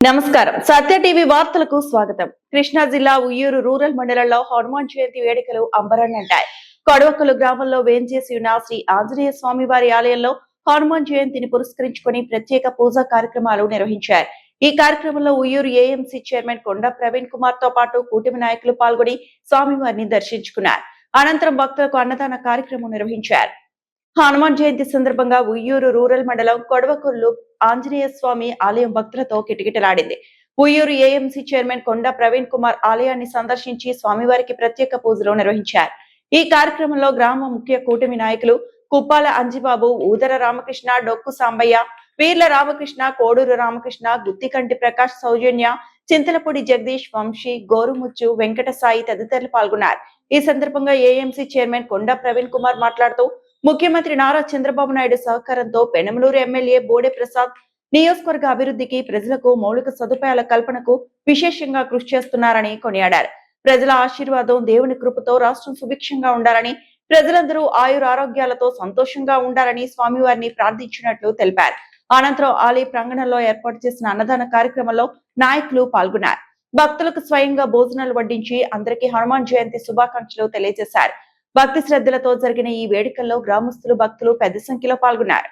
నమస్కారం. సత్య టీవీ వార్తలకు స్వాగతం. కృష్ణా జిల్లా ఉయ్యూరు రూరల్ మండలంలో హనుమాన్ జయంతి వేడుకలు అంబరాన్నంటాయి. కొడవకలు గ్రామంలో వేంచేసి ఉన్న శ్రీ ఆంజనేయ స్వామి వారి ఆలయంలో హనుమాన్ జయంతిని పురస్కరించుకుని ప్రత్యేక పూజా కార్యక్రమాలు నిర్వహించారు. ఈ కార్యక్రమంలో ఉయ్యూరు ఏఎంసీ చైర్మన్ కొండ ప్రవీణ్ కుమార్ తో పాటు కూటమి నాయకులు పాల్గొని స్వామివారిని దర్శించుకున్నారు. అనంతరం భక్తులకు అన్నదాన కార్యక్రమం నిర్వహించారు. హనుమాన్ జయంతి సందర్భంగా ఉయ్యూరు రూరల్ మండలం కొడవకొల్లు ఆంజనేయ స్వామి ఆలయం భక్తులతో కిటకిటలాడింది. ఉయ్యూరు ఏఎంసీ చైర్మన్ కొండ ప్రవీణ్ కుమార్ ఆలయాన్ని సందర్శించి స్వామివారికి ప్రత్యేక పూజలు నిర్వహించారు. ఈ కార్యక్రమంలో గ్రామ ముఖ్య కూటమి నాయకులు కుప్పాల అంజిబాబు, ఊదర రామకృష్ణ, డొక్కు సాంబయ్య, వీర్ల రామకృష్ణ, కోడూరు రామకృష్ణ, గుత్తికంటి ప్రకాష్, సౌజన్య, చింతలపూడి జగదీష్, వంశీ, గోరుముచ్చు, వెంకట సాయి తదితరులు పాల్గొన్నారు. ఈ సందర్భంగా ఏఎంసీ చైర్మన్ కొండ ప్రవీణ్ కుమార్ మాట్లాడుతూ ముఖ్యమంత్రి నారా చంద్రబాబు నాయుడు సహకారంతో పెనమలూరు ఎమ్మెల్యే బోడే ప్రసాద్ నియోజకవర్గ అభివృద్ధికి, ప్రజలకు మౌలిక సదుపాయాల కల్పనకు విశేషంగా కృషి చేస్తున్నారని కొనియాడారు. ప్రజల ఆశీర్వాదం, దేవుని కృపతో రాష్ట్రం సుభిక్షంగా ఉండాలని, ప్రజలందరూ ఆయురారోగ్యాలతో సంతోషంగా ఉండాలని స్వామివారిని ప్రార్థించినట్లు తెలిపారు. అనంతరం ఆలయ ప్రాంగణంలో ఏర్పాటు చేసిన అన్నదాన కార్యక్రమంలో నాయకులు పాల్గొన్నారు. భక్తులకు స్వయంగా భోజనాలు వడ్డించి అందరికీ హనుమాన్ జయంతి శుభాకాంక్షలు తెలియజేశారు. భక్తి శ్రద్ధలతో జరిగిన ఈ వేడుకల్లో గ్రామస్తులు, భక్తులు పెద్ద సంఖ్యలో పాల్గొన్నారు.